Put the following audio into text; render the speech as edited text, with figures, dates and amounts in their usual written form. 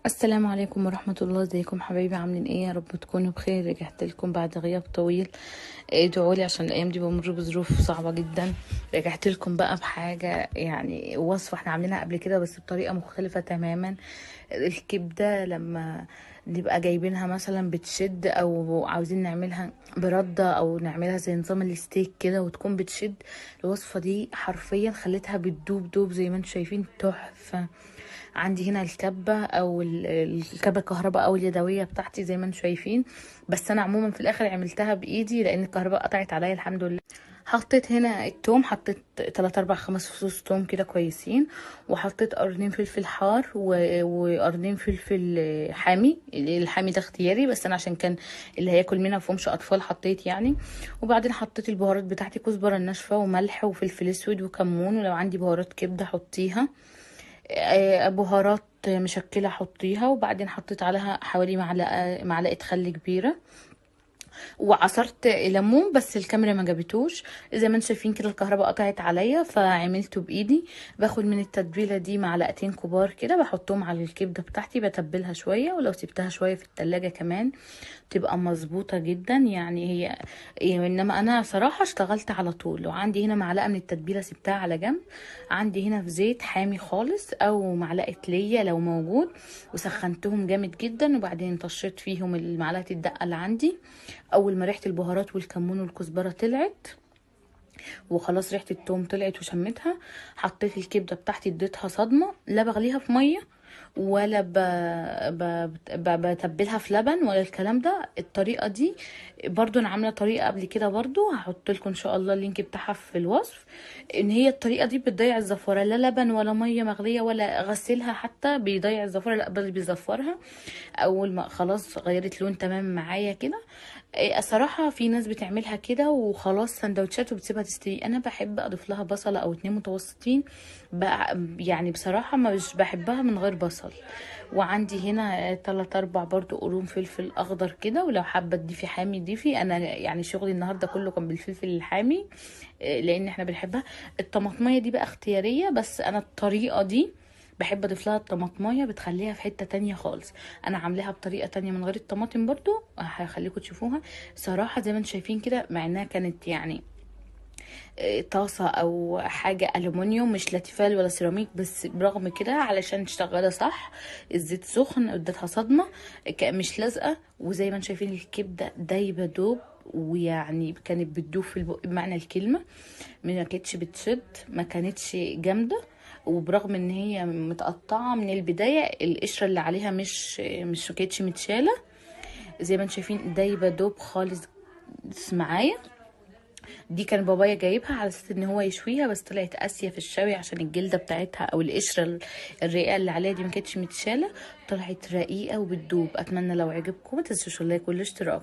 السلام عليكم ورحمة الله. ازيكم حبايبي؟ عاملين ايه؟ يا رب تكونوا بخير. رجعت لكم بعد غياب طويل. ادعوا لي عشان الايام دي بمر بظروف صعبة جدا. رجعت لكم بقى بحاجة، يعني وصفة احنا عاملينها قبل كده بس بطريقة مختلفة تماما. الكبدة لما نبقى جايبينها مثلا بتشد او عاوزين نعملها بردة او نعملها زي نظام الستيك كده وتكون بتشد، الوصفة دي حرفيا خلتها بتدوب دوب زي ما انتم شايفين، تحفة. عندي هنا الكبة او الكبة الكهرباء او اليدوية بتاعتي زي ما انتم شايفين، بس انا عموما في الاخر عملتها بايدي لان الكهرباء قطعت عليا الحمد لله. حطيت هنا التوم، حطيت 3 4 5 فصوص توم كده كويسين، وحطيت قرنين فلفل حار وقرنين فلفل حامي. الحامي ده اختياري بس انا عشان كان اللي هياكل منها فمش اطفال حطيت يعني. وبعدين حطيت البهارات بتاعتي، كزبره ناشفه وملح وفلفل اسود وكمون، ولو عندي بهارات كبده حطيها. بهارات مشكله حطيها. وبعدين حطيت عليها حوالي معلقه خل كبيره، وعصرت ليمون بس الكاميرا ما جابتوش. زي ما انتم شايفين كده الكهرباء قطعت عليا فعملته بايدي. باخد من التتبيله دي معلقتين كبار كده بحطهم على الكبده بتاعتي، بتبلها شويه ولو سبتها شويه في التلاجة كمان تبقى مظبوطه جدا. يعني انما انا صراحه اشتغلت على طول. وعندي هنا معلقه من التتبيله سبتها على جنب. عندي هنا في زيت حامي خالص او معلقه ليا لو موجود، وسخنتهم جامد جدا. وبعدين طشيت فيهم معلقه الدقه اللي عندي. اول ما ريحه البهارات والكمون والكزبره طلعت وخلاص ريحه التوم طلعت وشمتها، حطيت الكبده بتاعتي اديتها صدمه. لا بغليها في ميه ولا بتبلها في لبن ولا الكلام ده. الطريقه دي برضو انا عامله طريقه قبل كده، برضو هحط لكم ان شاء الله اللينك بتاعها في الوصف. ان هي الطريقه دي بتضيع الزفاره، لا لبن ولا ميه مغليه ولا غسلها حتى بيضيع الزفاره، لا بل بيزفرها. اول ما خلاص غيرت لون تمام معايا كده. الصراحة في ناس بتعملها كده وخلاص سندوتشات وبتسيبها تستوي. انا بحب اضيف لها بصلة او اتنين متوسطين يعني بصراحة مش بحبها من غير بصل. وعندي هنا 3 4 برضو قرون فلفل اخضر كده، ولو حابة تضيفي حامي ضيفي. انا يعني شغلي النهاردة كله كان بالفلفل الحامي لان احنا بنحبها. الطماطمية دي بقى اختيارية، بس انا الطريقة دي بحب اضيف لها الطماطمايه بتخليها في حته تانية خالص. انا عاملاها بطريقه تانية من غير الطماطم برضو، هخليكم تشوفوها. صراحه زي ما انتم شايفين كده، مع انها كانت يعني طاسه او حاجه الومنيوم مش لاتيفال ولا سيراميك، بس برغم كده علشان تشتغلها صح الزيت سخن اديتها صدمه، مش لازقه. وزي ما انتم شايفين الكبده دايبه دوب، ويعني كانت بتدوب في البق بمعنى الكلمه. ما كانتش بتشد، ما كانتش جامده. وبرغم ان هي متقطعه من البدايه القشره اللي عليها مش كانتش متشاله. زي ما انتم شايفين دايبه دوب خالص معايا. دي كان بابايا جايبها على اساس ان هو يشويها، بس طلعت قاسيه في الشوي عشان الجلده بتاعتها او القشره الرقيقه اللي عليها دي ما كانتش متشاله. طلعت رقيقه وبتدوب. اتمنى لو عجبكم ما تنسوش اللايك والاشتراك.